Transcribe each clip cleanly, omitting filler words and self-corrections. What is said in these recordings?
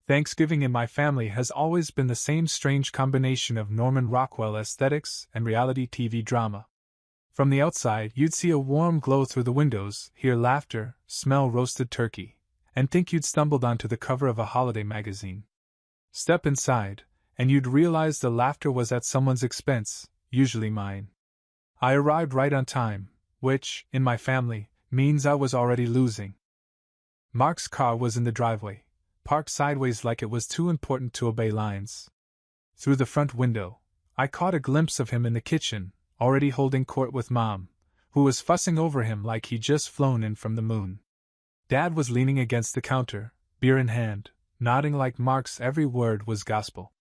Thanksgiving in my family has always been the same strange combination of Norman Rockwell aesthetics and reality TV drama. From the outside, you'd see a warm glow through the windows, hear laughter, smell roasted turkey, and think you'd stumbled onto the cover of a holiday magazine. Step inside, and you'd realize the laughter was at someone's expense, usually mine. I arrived right on time, which, in my family, means I was already losing. Mark's car was in the driveway, parked sideways like it was too important to obey lines. Through the front window, I caught a glimpse of him in the kitchen, already holding court with Mom, who was fussing over him like he'd just flown in from the moon. Dad was leaning against the counter, beer in hand, nodding like Mark's every word was gospel.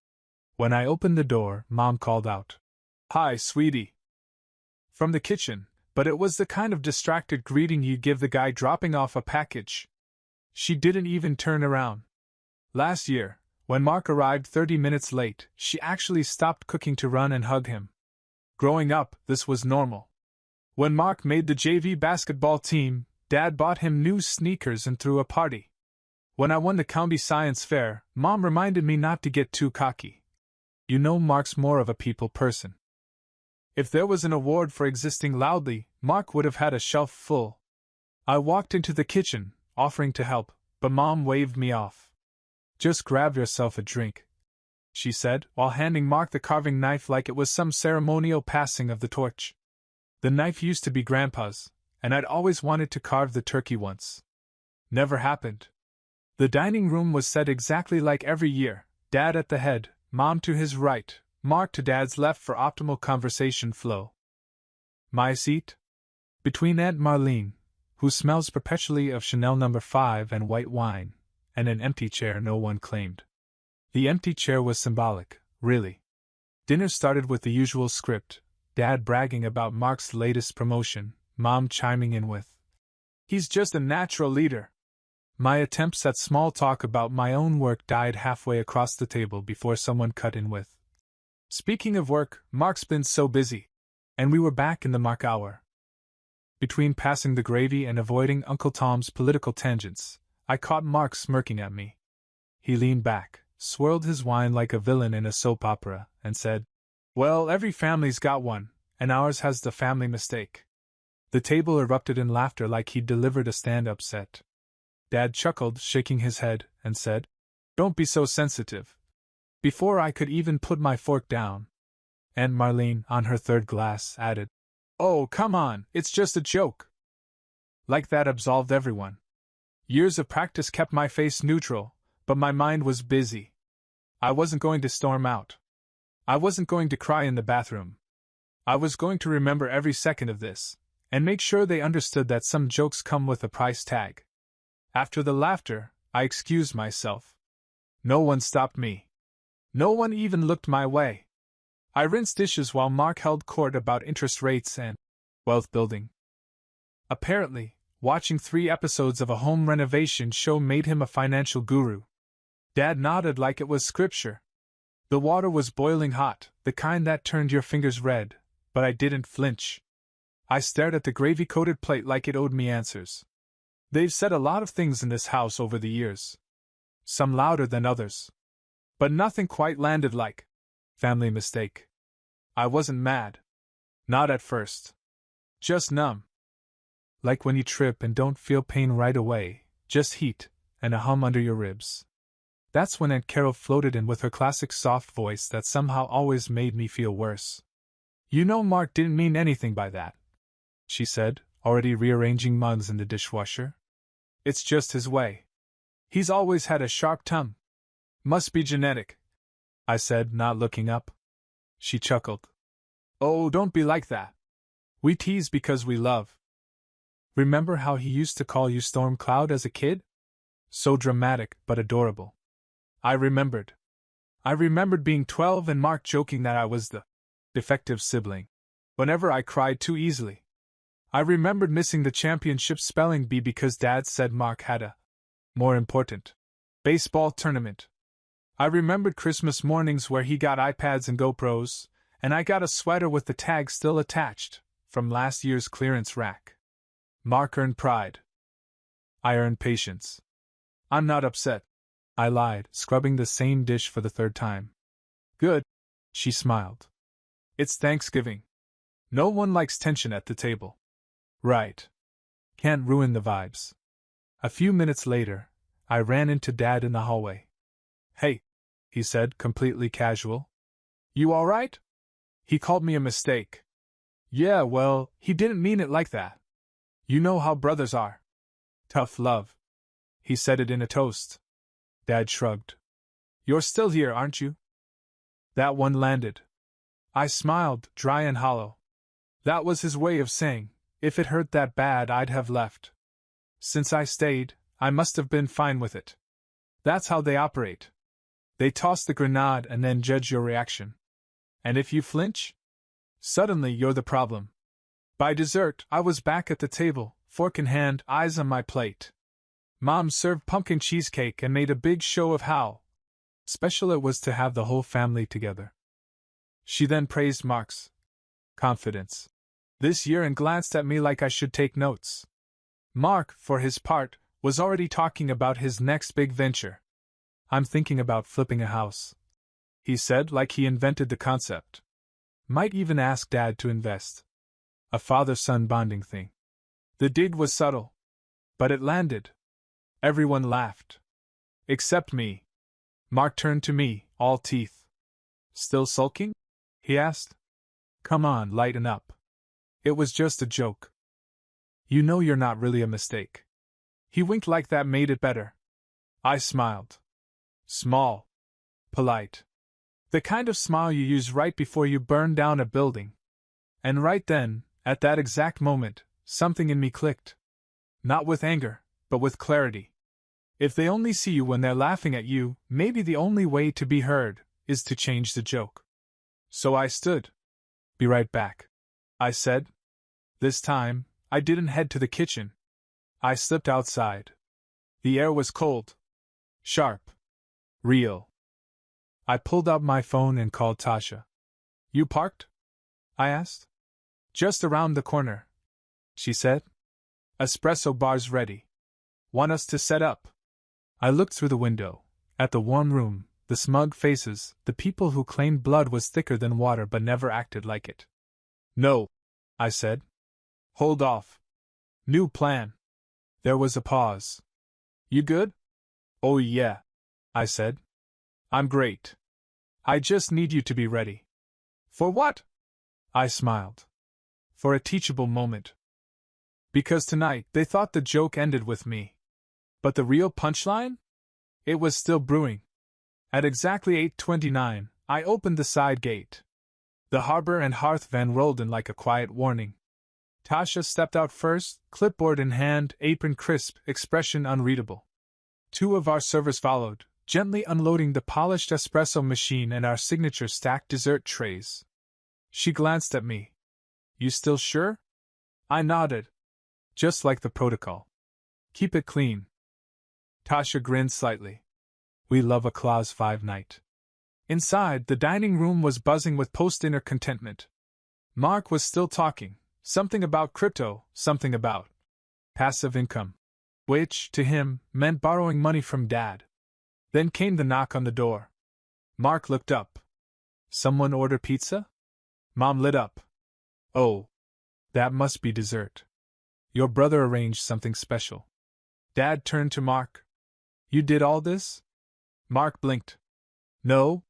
When I opened the door, Mom called out, "Hi, sweetie," from the kitchen, but it was the kind of distracted greeting you'd give the guy dropping off a package. She didn't even turn around. Last year, when Mark arrived 30 minutes late, she actually stopped cooking to run and hug him. Growing up, this was normal. When Mark made the JV basketball team, Dad bought him new sneakers and threw a party. When I won the county science fair, Mom reminded me not to get too cocky. You know Mark's more of a people person. If there was an award for existing loudly, Mark would have had a shelf full. I walked into the kitchen, offering to help, but Mom waved me off. "Just grab yourself a drink," she said, while handing Mark the carving knife like it was some ceremonial passing of the torch. The knife used to be Grandpa's, and I'd always wanted to carve the turkey once. Never happened. The dining room was set exactly like every year, Dad at the head, Mom to his right, Mark to Dad's left for optimal conversation flow. My seat? Between Aunt Marlene, who smells perpetually of Chanel No. 5 and white wine, and an empty chair no one claimed. The empty chair was symbolic, really. Dinner started with the usual script, Dad bragging about Mark's latest promotion, Mom chiming in with, "He's just a natural leader." My attempts at small talk about my own work died halfway across the table before someone cut in with, "Speaking of work, Mark's been so busy." And we were back in the Mark hour. Between passing the gravy and avoiding Uncle Tom's political tangents, I caught Mark smirking at me. He leaned back, swirled his wine like a villain in a soap opera, and said, "Well, every family's got one, and ours has the family mistake." The table erupted in laughter like he'd delivered a stand-up set. Dad chuckled, shaking his head, and said, "Don't be so sensitive." Before I could even put my fork down, Aunt Marlene, on her third glass, added, "Oh, come on, it's just a joke." Like that absolved everyone. Years of practice kept my face neutral, but my mind was busy. I wasn't going to storm out. I wasn't going to cry in the bathroom. I was going to remember every second of this, and make sure they understood that some jokes come with a price tag. After the laughter, I excused myself. No one stopped me. No one even looked my way. I rinsed dishes while Mark held court about interest rates and wealth building. Apparently, watching 3 episodes of a home renovation show made him a financial guru. Dad nodded like it was scripture. The water was boiling hot, the kind that turned your fingers red, but I didn't flinch. I stared at the gravy-coated plate like it owed me answers. They've said a lot of things in this house over the years. Some louder than others. But nothing quite landed like family mistake. I wasn't mad. Not at first. Just numb. Like when you trip and don't feel pain right away, just heat and a hum under your ribs. That's when Aunt Carol floated in with her classic soft voice that somehow always made me feel worse. "You know Mark didn't mean anything by that," she said, already rearranging mugs in the dishwasher. "It's just his way. He's always had a sharp tongue. Must be genetic," I said, not looking up. She chuckled. "Oh, don't be like that. We tease because we love. Remember how he used to call you Storm Cloud as a kid? So dramatic, but adorable." I remembered. I remembered being 12 and Mark joking that I was the defective sibling whenever I cried too easily. I remembered missing the championship spelling bee because Dad said Mark had a more important baseball tournament. I remembered Christmas mornings where he got iPads and GoPros, and I got a sweater with the tag still attached, from last year's clearance rack. Mark earned pride. I earned patience. I'm not upset. I lied, scrubbing the same dish for the third time. Good, she smiled. It's Thanksgiving. No one likes tension at the table. Right. Can't ruin the vibes. A few minutes later, I ran into Dad in the hallway. Hey, he said, completely casual. You alright? He called me a mistake. Yeah, well, he didn't mean it like that. You know how brothers are. Tough love. He said it in a toast. Dad shrugged. You're still here, aren't you? That one landed. I smiled, dry and hollow. That was his way of saying, if it hurt that bad, I'd have left. Since I stayed, I must have been fine with it. That's how they operate. They toss the grenade and then judge your reaction. And if you flinch? Suddenly you're the problem. By dessert, I was back at the table, fork in hand, eyes on my plate. Mom served pumpkin cheesecake and made a big show of how special it was to have the whole family together. She then praised Mark's confidence this year and glanced at me like I should take notes. Mark, for his part, was already talking about his next big venture. I'm thinking about flipping a house, he said, like he invented the concept. Might even ask Dad to invest. A father-son bonding thing. The dig was subtle, but it landed. Everyone laughed. Except me. Mark turned to me, all teeth. Still sulking? He asked. Come on, lighten up. It was just a joke. You know you're not really a mistake. He winked like that made it better. I smiled. Small. Polite. The kind of smile you use right before you burn down a building. And right then, at that exact moment, something in me clicked. Not with anger, but with clarity. If they only see you when they're laughing at you, maybe the only way to be heard is to change the joke. So I stood. Be right back, I said. This time, I didn't head to the kitchen. I slipped outside. The air was cold. Sharp. Real. I pulled out my phone and called Tasha. You parked? I asked. Just around the corner, she said. Espresso bar's ready. Want us to set up? I looked through the window, at the warm room, the smug faces, the people who claimed blood was thicker than water but never acted like it. No, I said. Hold off. New plan. There was a pause. You good? Oh yeah, I said. I'm great. I just need you to be ready. For what? I smiled. For a teachable moment. Because tonight they thought the joke ended with me. But the real punchline? It was still brewing. At exactly 8:29, I opened the side gate. The harbor and hearth van rolled in like a quiet warning. Tasha stepped out first, clipboard in hand, apron crisp, expression unreadable. Two of our servers followed, gently unloading the polished espresso machine and our signature stacked dessert trays. She glanced at me. You still sure? I nodded. Just like the protocol. Keep it clean. Tasha grinned slightly. We love a Clause 5 night. Inside, the dining room was buzzing with post-dinner contentment. Mark was still talking, something about crypto, something about passive income, which, to him, meant borrowing money from Dad. Then came the knock on the door. Mark looked up. Someone order pizza? Mom lit up. Oh, that must be dessert. Your brother arranged something special. Dad turned to Mark. You did all this? Mark blinked. No.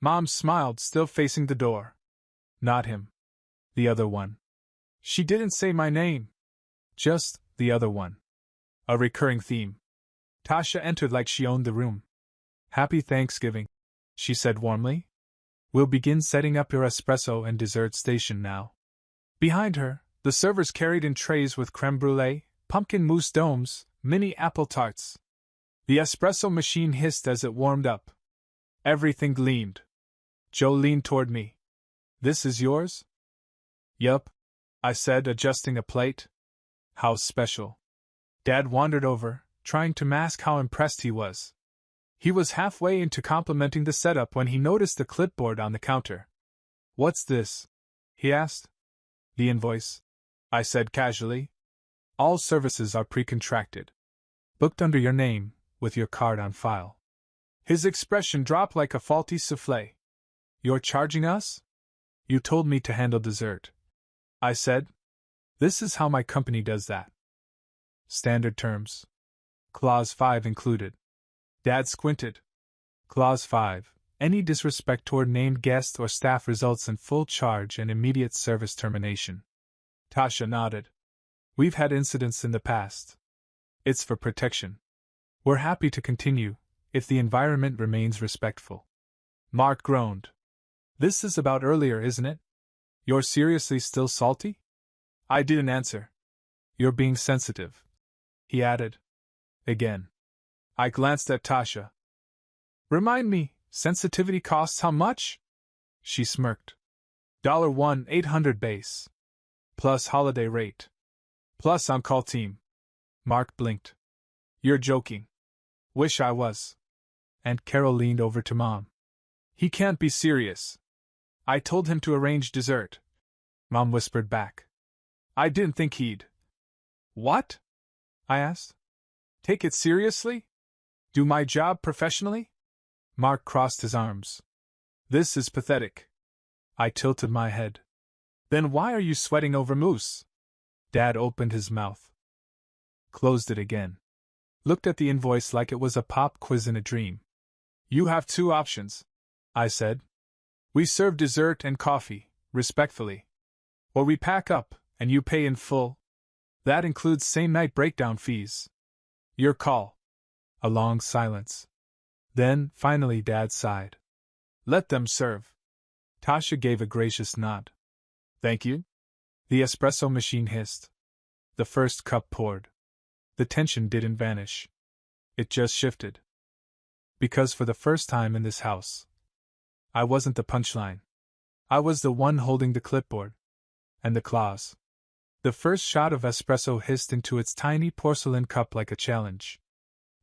Mom smiled, still facing the door. Not him. The other one. She didn't say my name. Just the other one. A recurring theme. Tasha entered like she owned the room. Happy Thanksgiving, she said warmly. We'll begin setting up your espresso and dessert station now. Behind her, the servers carried in trays with creme brulee, pumpkin mousse domes, mini apple tarts. The espresso machine hissed as it warmed up. Everything gleamed. Joe leaned toward me. This is yours? Yup, I said, adjusting a plate. How special. Dad wandered over, trying to mask how impressed he was. He was halfway into complimenting the setup when he noticed the clipboard on the counter. What's this? He asked. The invoice, I said casually. All services are pre-contracted. Booked under your name, with your card on file. His expression dropped like a faulty soufflé. You're charging us? You told me to handle dessert, I said. This is how my company does that. Standard terms. Clause 5 included. Dad squinted. Clause 5. Any disrespect toward named guest or staff results in full charge and immediate service termination. Tasha nodded. We've had incidents in the past. It's for protection. We're happy to continue, if the environment remains respectful. Mark groaned. This is about earlier, isn't it? You're seriously still salty? I didn't answer. You're being sensitive, he added. Again. I glanced at Tasha. Remind me, sensitivity costs how much? She smirked. $1,800 base. Plus holiday rate. Plus on-call team. Mark blinked. You're joking. Wish I was. Aunt Carol leaned over to Mom. He can't be serious. I told him to arrange dessert. Mom whispered back. I didn't think he'd. What? I asked. Take it seriously? Do my job professionally? Mark crossed his arms. This is pathetic. I tilted my head. Then why are you sweating over mousse? Dad opened his mouth. Closed it again. Looked at the invoice like it was a pop quiz in a dream. You have two options, I said. We serve dessert and coffee, respectfully. Or we pack up, and you pay in full. That includes same-night breakdown fees. Your call. A long silence. Then, finally, Dad sighed. Let them serve. Tasha gave a gracious nod. Thank you. The espresso machine hissed. The first cup poured. The tension didn't vanish. It just shifted. Because for the first time in this house, I wasn't the punchline. I was the one holding the clipboard. And the claws. The first shot of espresso hissed into its tiny porcelain cup like a challenge.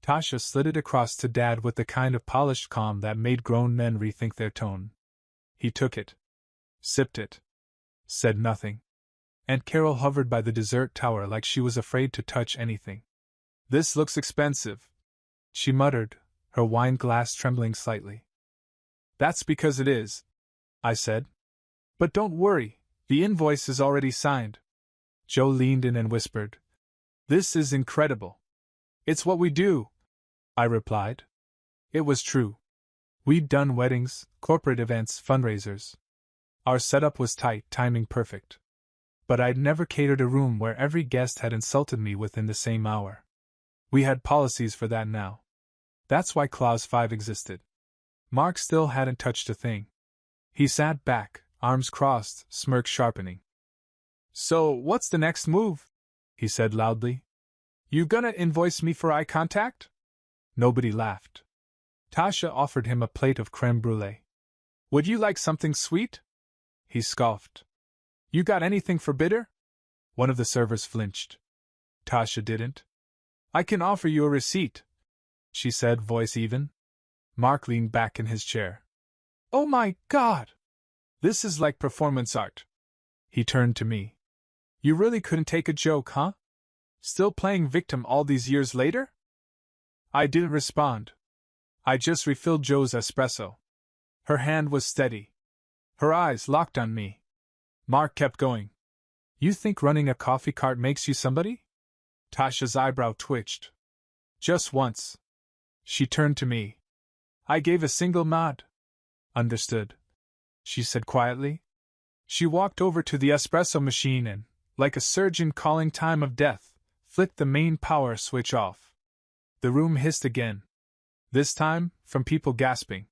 Tasha slid it across to Dad with the kind of polished calm that made grown men rethink their tone. He took it. Sipped it. Said nothing. Aunt Carol hovered by the dessert tower like she was afraid to touch anything. This looks expensive, she muttered, her wine glass trembling slightly. That's because it is, I said. But don't worry, the invoice is already signed. Joe leaned in and whispered. This is incredible. It's what we do, I replied. It was true. We'd done weddings, corporate events, fundraisers. Our setup was tight, timing perfect. But I'd never catered a room where every guest had insulted me within the same hour. We had policies for that now. That's why Clause 5 existed. Mark still hadn't touched a thing. He sat back, arms crossed, smirk sharpening. So, what's the next move? He said loudly. You gonna invoice me for eye contact? Nobody laughed. Tasha offered him a plate of creme brulee. Would you like something sweet? He scoffed. You got anything for bitter? One of the servers flinched. Tasha didn't. I can offer you a receipt, she said, voice even. Mark leaned back in his chair. Oh my God! This is like performance art. He turned to me. You really couldn't take a joke, huh? Still playing victim all these years later? I didn't respond. I just refilled Joe's espresso. Her hand was steady. Her eyes locked on me. Mark kept going. You think running a coffee cart makes you somebody? Tasha's eyebrow twitched. Just once. She turned to me. I gave a single nod. Understood, she said quietly. She walked over to the espresso machine and, like a surgeon calling time of death, flicked the main power switch off. The room hissed again. This time, from people gasping.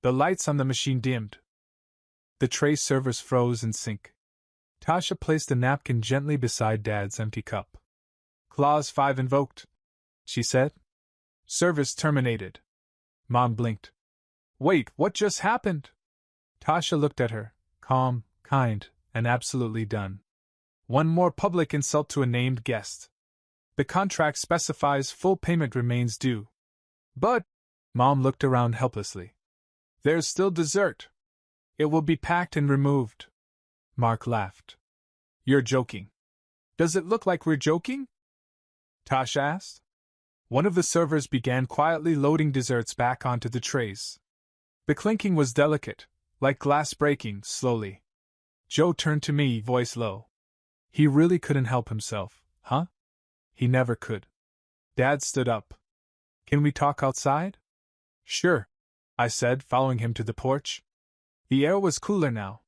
The lights on the machine dimmed. The tray servers froze in sync. Tasha placed a napkin gently beside Dad's empty cup. Clause 5 invoked, she said. Service terminated. Mom blinked. Wait, what just happened? Tasha looked at her, calm, kind, and absolutely done. One more public insult to a named guest. The contract specifies full payment remains due. But, Mom looked around helplessly. There's still dessert. It will be packed and removed. Mark laughed. You're joking. Does it look like we're joking? Tasha asked. One of the servers began quietly loading desserts back onto the trays. The clinking was delicate, like glass breaking slowly. Joe turned to me, voice low. He really couldn't help himself, huh? He never could. Dad stood up. Can we talk outside? Sure, I said, following him to the porch. The air was cooler now.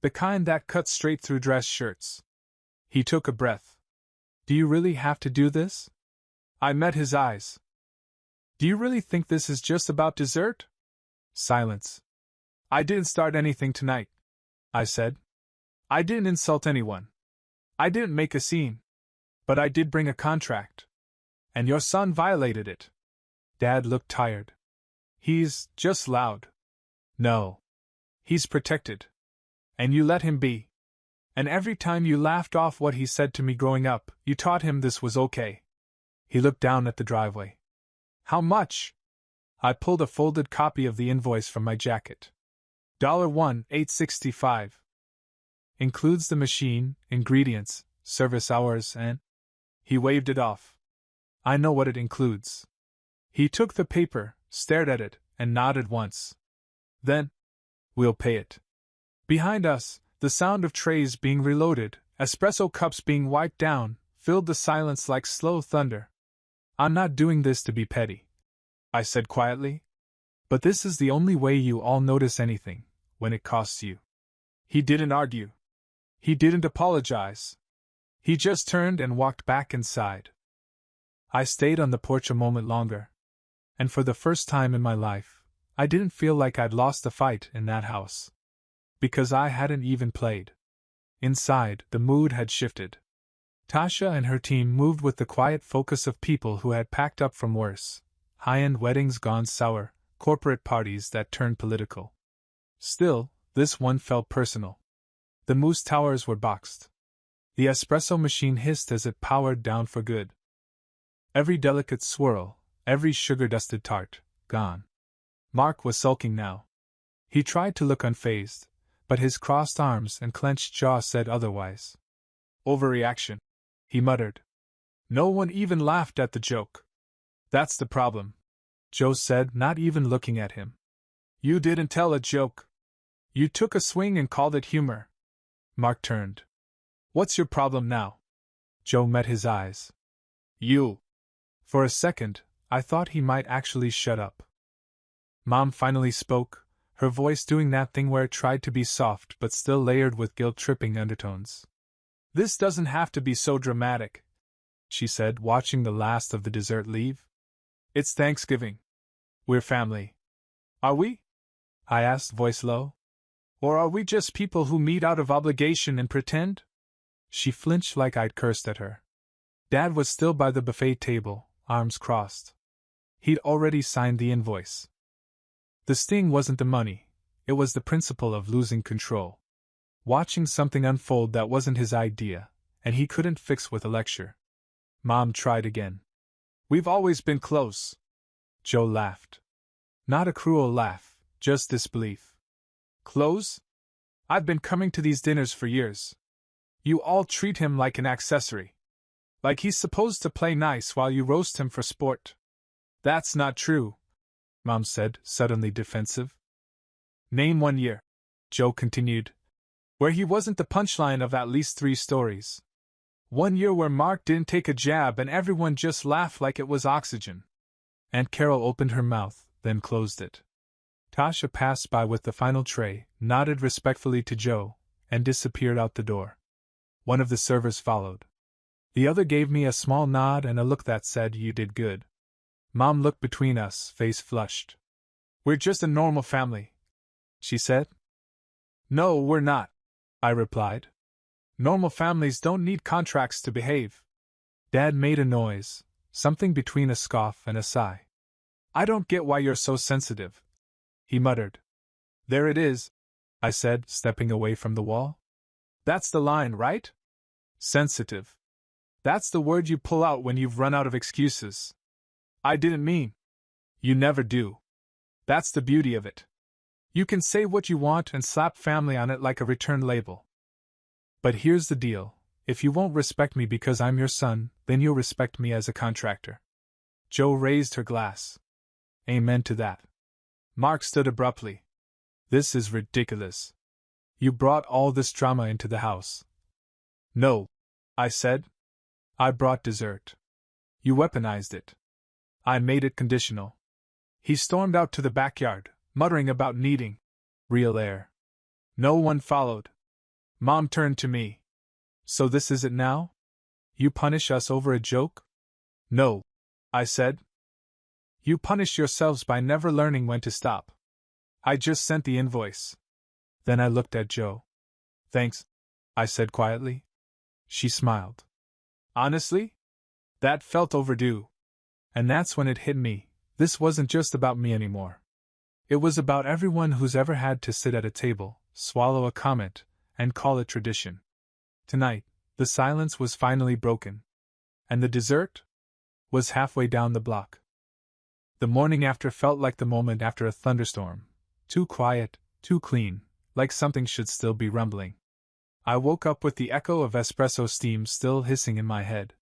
The kind that cut straight through dress shirts. He took a breath. Do you really have to do this? I met his eyes. Do you really think this is just about dessert? Silence. I didn't start anything tonight, I said. I didn't insult anyone. I didn't make a scene. But I did bring a contract. And your son violated it. Dad looked tired. He's just loud. No. He's protected. And you let him be. And every time you laughed off what he said to me growing up, you taught him this was okay. He looked down at the driveway. How much? I pulled a folded copy of the invoice from my jacket. $1,865. Includes the machine, ingredients, service hours, and... He waved it off. I know what it includes. He took the paper, stared at it, and nodded once. Then, we'll pay it. Behind us, the sound of trays being reloaded, espresso cups being wiped down, filled the silence like slow thunder. I'm not doing this to be petty, I said quietly. But this is the only way you all notice anything, when it costs you. He didn't argue. He didn't apologize. He just turned and walked back inside. I stayed on the porch a moment longer. And for the first time in my life, I didn't feel like I'd lost a fight in that house. Because I hadn't even played. Inside, the mood had shifted. Tasha and her team moved with the quiet focus of people who had packed up from worse. High-end weddings gone sour, corporate parties that turned political. Still, this one felt personal. The mousse towers were boxed. The espresso machine hissed as it powered down for good. Every delicate swirl, every sugar-dusted tart, gone. Mark was sulking now. He tried to look unfazed, but his crossed arms and clenched jaw said otherwise. Overreaction, he muttered. No one even laughed at the joke. That's the problem, Joe said, not even looking at him. You didn't tell a joke. You took a swing and called it humor. Mark turned. What's your problem now? Joe met his eyes. You. For a second, I thought he might actually shut up. Mom finally spoke, her voice doing that thing where it tried to be soft but still layered with guilt-tripping undertones. This doesn't have to be so dramatic, she said, watching the last of the dessert leave. It's Thanksgiving. We're family. Are we? I asked, voice low. Or are we just people who meet out of obligation and pretend? She flinched like I'd cursed at her. Dad was still by the buffet table, arms crossed. He'd already signed the invoice. The sting wasn't the money, it was the principle of losing control. Watching something unfold that wasn't his idea, and he couldn't fix with a lecture. Mom tried again. We've always been close. Joe laughed. Not a cruel laugh, just disbelief. Close? I've been coming to these dinners for years. You all treat him like an accessory. Like he's supposed to play nice while you roast him for sport. That's not true, Mom said, suddenly defensive. Name 1 year, Joe continued, where he wasn't the punchline of at least 3 stories. 1 year where Mark didn't take a jab and everyone just laughed like it was oxygen. Aunt Carol opened her mouth, then closed it. Tasha passed by with the final tray, nodded respectfully to Joe, and disappeared out the door. One of the servers followed. The other gave me a small nod and a look that said, "You did good." Mom looked between us, face flushed. "We're just a normal family," she said. "No, we're not," I replied. "Normal families don't need contracts to behave." Dad made a noise, something between a scoff and a sigh. "I don't get why you're so sensitive," he muttered. "There it is," I said, stepping away from the wall. "That's the line, right? Sensitive. That's the word you pull out when you've run out of excuses. I didn't mean. You never do. That's the beauty of it. You can say what you want and slap family on it like a return label. But here's the deal. If you won't respect me because I'm your son, then you'll respect me as a contractor." Jo raised her glass. Amen to that. Mark stood abruptly. This is ridiculous. You brought all this drama into the house. No, I said. I brought dessert. You weaponized it. I made it conditional. He stormed out to the backyard, muttering about needing real air. No one followed. Mom turned to me. So this is it now? You punish us over a joke? No, I said. You punish yourselves by never learning when to stop. I just sent the invoice. Then I looked at Jo. Thanks, I said quietly. She smiled. Honestly? That felt overdue. And that's when it hit me. This wasn't just about me anymore. It was about everyone who's ever had to sit at a table, swallow a comment, and call it tradition. Tonight, the silence was finally broken. And the dessert? Was halfway down the block. The morning after felt like the moment after a thunderstorm. Too quiet, too clean, like something should still be rumbling. I woke up with the echo of espresso steam still hissing in my head.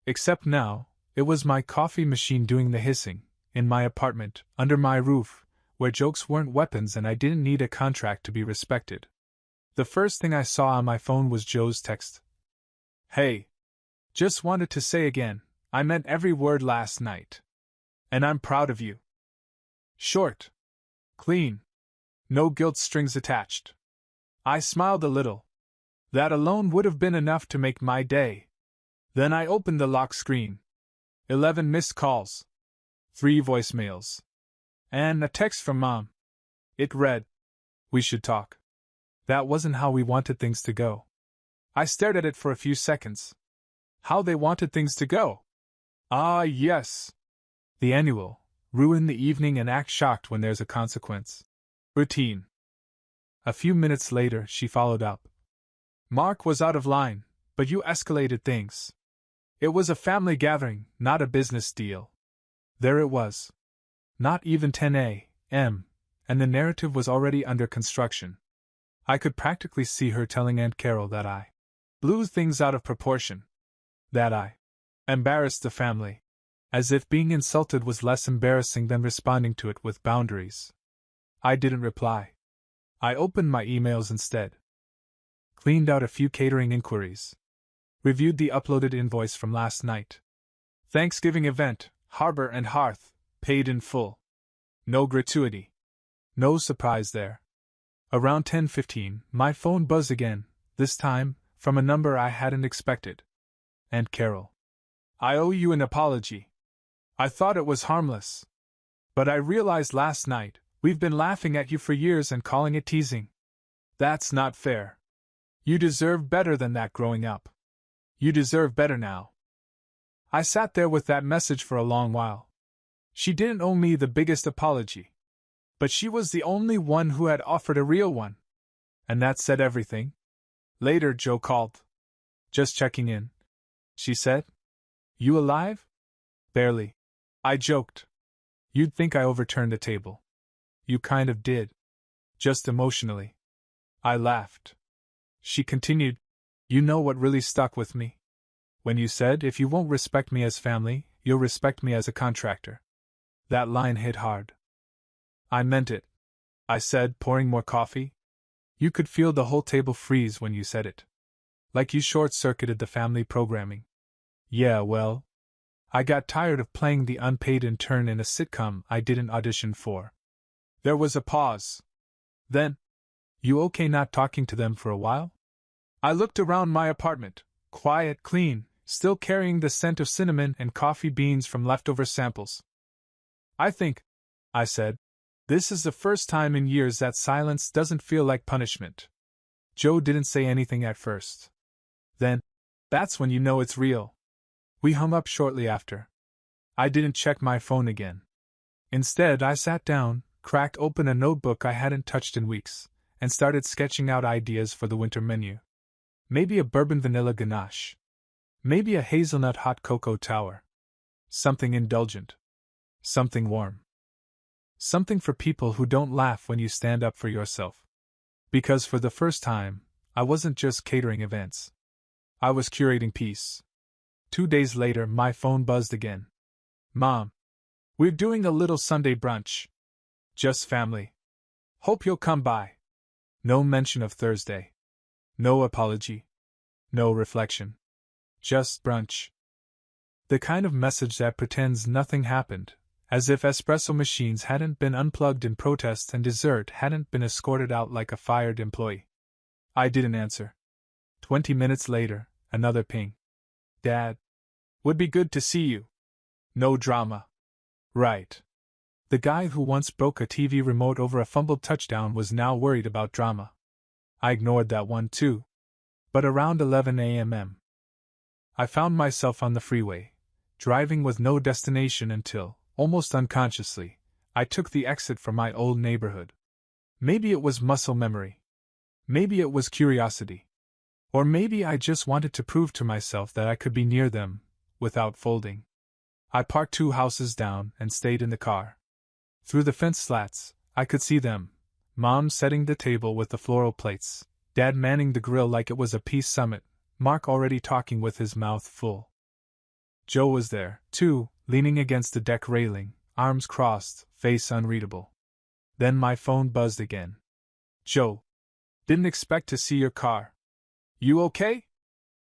Except now, it was my coffee machine doing the hissing, in my apartment, under my roof, where jokes weren't weapons and I didn't need a contract to be respected. The first thing I saw on my phone was Jo's text. Hey. Just wanted to say again, I meant every word last night. And I'm proud of you. Short. Clean. No guilt strings attached. I smiled a little. That alone would have been enough to make my day. Then I opened the lock screen. 11 missed calls. 3 voicemails. And a text from Mom. It read, "We should talk." That wasn't how we wanted things to go. I stared at it for a few seconds. How they wanted things to go? Ah, yes. The annual, ruin the evening and act shocked when there's a consequence. Routine. A few minutes later, she followed up. Mark was out of line, but you escalated things. It was a family gathering, not a business deal. There it was. Not even 10 a.m., and the narrative was already under construction. I could practically see her telling Aunt Carol that I blew things out of proportion. That I embarrassed the family. As if being insulted was less embarrassing than responding to it with boundaries. I didn't reply. I opened my emails instead. Cleaned out a few catering inquiries. Reviewed the uploaded invoice from last night. Thanksgiving event, Harbor and Hearth, paid in full. No gratuity. No surprise there. Around 10:15, my phone buzzed again, this time, from a number I hadn't expected. Aunt Carol. I owe you an apology. I thought it was harmless. But I realized last night, we've been laughing at you for years and calling it teasing. That's not fair. You deserved better than that growing up. You deserve better now. I sat there with that message for a long while. She didn't owe me the biggest apology. But she was the only one who had offered a real one. And that said everything. Later, Jo called. Just checking in, she said. You alive? Barely. I joked. You'd think I overturned a table. You kind of did. Just emotionally. I laughed. She continued, You know what really stuck with me? When you said, if you won't respect me as family, you'll respect me as a contractor. That line hit hard. I meant it, I said, pouring more coffee. You could feel the whole table freeze when you said it. Like you short-circuited the family programming. Yeah, well, I got tired of playing the unpaid intern in a sitcom I didn't audition for. There was a pause. Then, you okay not talking to them for a while? I looked around my apartment, quiet, clean, still carrying the scent of cinnamon and coffee beans from leftover samples. I think, I said, this is the first time in years that silence doesn't feel like punishment. Jo didn't say anything at first. Then, that's when you know it's real. We hung up shortly after. I didn't check my phone again. Instead, I sat down, cracked open a notebook I hadn't touched in weeks, and started sketching out ideas for the winter menu. Maybe a bourbon vanilla ganache. Maybe a hazelnut hot cocoa tower. Something indulgent. Something warm. Something for people who don't laugh when you stand up for yourself. Because for the first time, I wasn't just catering events. I was curating peace. 2 days later, my phone buzzed again. Mom. We're doing a little Sunday brunch. Just family. Hope you'll come by. No mention of Thursday. No apology. No reflection. Just brunch. The kind of message that pretends nothing happened, as if espresso machines hadn't been unplugged in protest and dessert hadn't been escorted out like a fired employee. I didn't answer. 20 minutes later, another ping. Dad. Would be good to see you. No drama. Right. The guy who once broke a TV remote over a fumbled touchdown was now worried about drama. I ignored that one too. But around 11 a.m. I found myself on the freeway, driving with no destination until, almost unconsciously, I took the exit from my old neighborhood. Maybe it was muscle memory. Maybe it was curiosity. Or maybe I just wanted to prove to myself that I could be near them, without folding. I parked 2 houses down and stayed in the car. Through the fence slats, I could see them. Mom setting the table with the floral plates, Dad manning the grill like it was a peace summit, Mark already talking with his mouth full. Joe was there, too, leaning against the deck railing, arms crossed, face unreadable. Then my phone buzzed again. Joe. Didn't expect to see your car. You okay?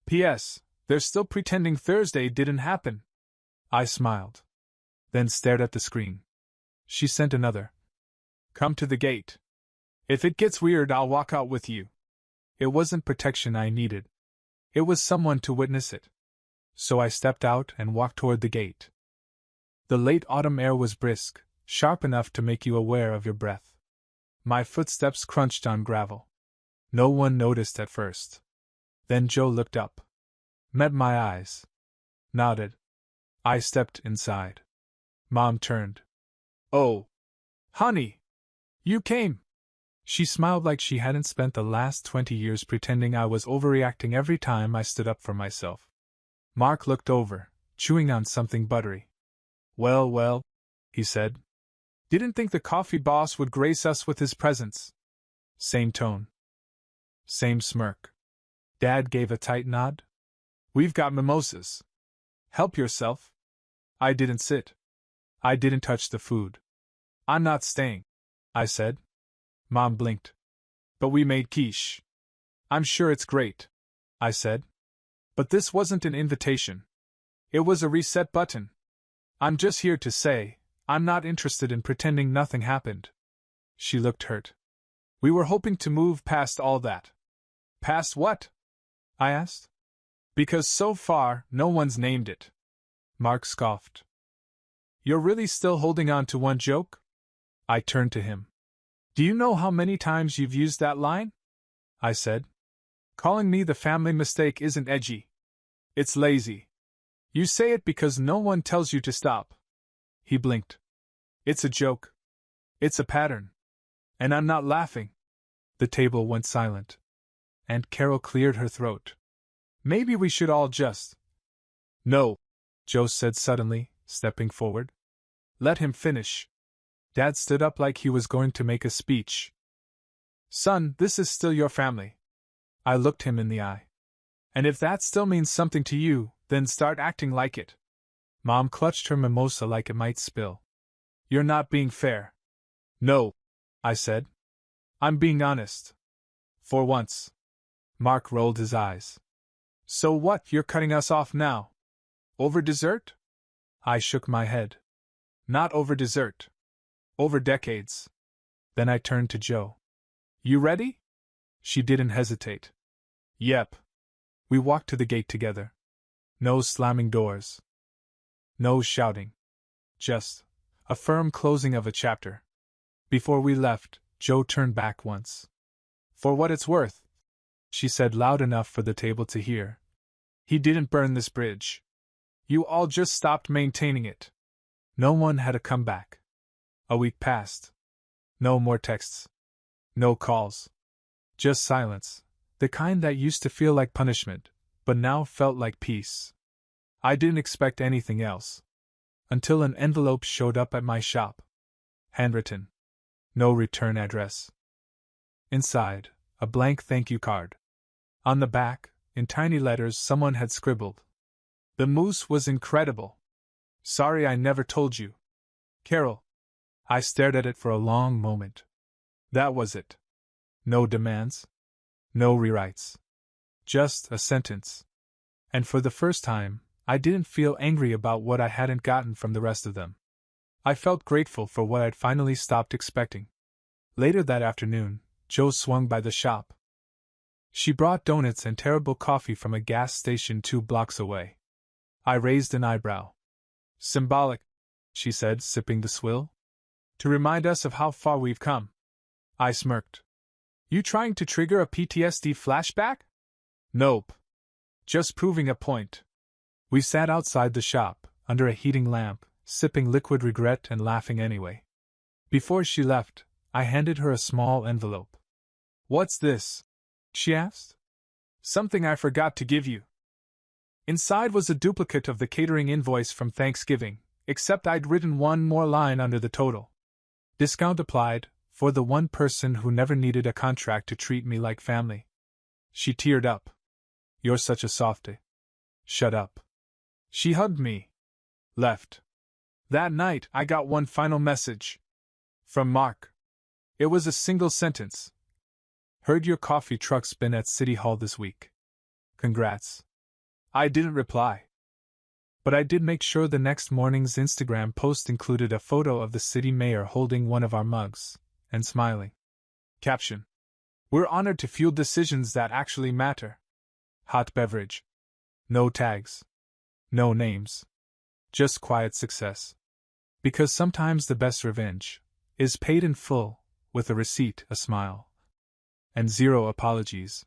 P.S. They're still pretending Thursday didn't happen. I smiled. Then stared at the screen. She sent another. Come to the gate. If it gets weird, I'll walk out with you. It wasn't protection I needed. It was someone to witness it. So I stepped out and walked toward the gate. The late autumn air was brisk, sharp enough to make you aware of your breath. My footsteps crunched on gravel. No one noticed at first. Then Joe looked up. Met my eyes. Nodded. I stepped inside. Mom turned. Oh. Honey. You came. She smiled like she hadn't spent the last 20 years pretending I was overreacting every time I stood up for myself. Mark looked over, chewing on something buttery. Well, he said. Didn't think the coffee boss would grace us with his presence. Same tone. Same smirk. Dad gave a tight nod. We've got mimosas. Help yourself. I didn't sit. I didn't touch the food. I'm not staying, I said. Mom blinked. But we made quiche. I'm sure it's great, I said. But this wasn't an invitation. It was a reset button. I'm just here to say, I'm not interested in pretending nothing happened. She looked hurt. We were hoping to move past all that. Past what? I asked. Because so far, no one's named it. Mark scoffed. You're really still holding on to one joke? I turned to him. Do you know how many times you've used that line? I said. Calling me the family mistake isn't edgy. It's lazy. You say it because no one tells you to stop. He blinked. It's a joke. It's a pattern. And I'm not laughing. The table went silent. Aunt Carol cleared her throat. Maybe we should all just... No, Joe said suddenly, stepping forward. Let him finish. Dad stood up like he was going to make a speech. Son, this is still your family. I looked him in the eye. And if that still means something to you, then start acting like it. Mom clutched her mimosa like it might spill. You're not being fair. No, I said. I'm being honest. For once. Mark rolled his eyes. So what, you're cutting us off now? Over dessert? I shook my head. Not over dessert. Over decades. Then I turned to Joe. You ready? She didn't hesitate. Yep. We walked to the gate together. No slamming doors. No shouting. Just a firm closing of a chapter. Before we left, Joe turned back once. For what it's worth, she said loud enough for the table to hear. He didn't burn this bridge. You all just stopped maintaining it. No one had a comeback. A week passed. No more texts. No calls. Just silence, the kind that used to feel like punishment, but now felt like peace. I didn't expect anything else. Until an envelope showed up at my shop. Handwritten. No return address. Inside, a blank thank you card. On the back, in tiny letters, someone had scribbled. The mousse was incredible. Sorry I never told you. Carol. I stared at it for a long moment. That was it. No demands. No rewrites. Just a sentence. And for the first time, I didn't feel angry about what I hadn't gotten from the rest of them. I felt grateful for what I'd finally stopped expecting. Later that afternoon, Jo swung by the shop. She brought donuts and terrible coffee from a gas station 2 blocks away. I raised an eyebrow. Symbolic, she said, sipping the swill. To remind us of how far we've come. I smirked. You trying to trigger a PTSD flashback? Nope. Just proving a point. We sat outside the shop, under a heating lamp, sipping liquid regret and laughing anyway. Before she left, I handed her a small envelope. What's this? She asked. Something I forgot to give you. Inside was a duplicate of the catering invoice from Thanksgiving, except I'd written one more line under the total. Discount applied, for the one person who never needed a contract to treat me like family. She teared up. You're such a softie. Shut up. She hugged me. Left. That night, I got one final message. From Mark. It was a single sentence. Heard your coffee truck's been at City Hall this week. Congrats. I didn't reply. But I did make sure the next morning's Instagram post included a photo of the city mayor holding one of our mugs, and smiling. Caption. We're honored to fuel decisions that actually matter. Hot beverage. No tags. No names. Just quiet success. Because sometimes the best revenge is paid in full, with a receipt, a smile, and 0 apologies.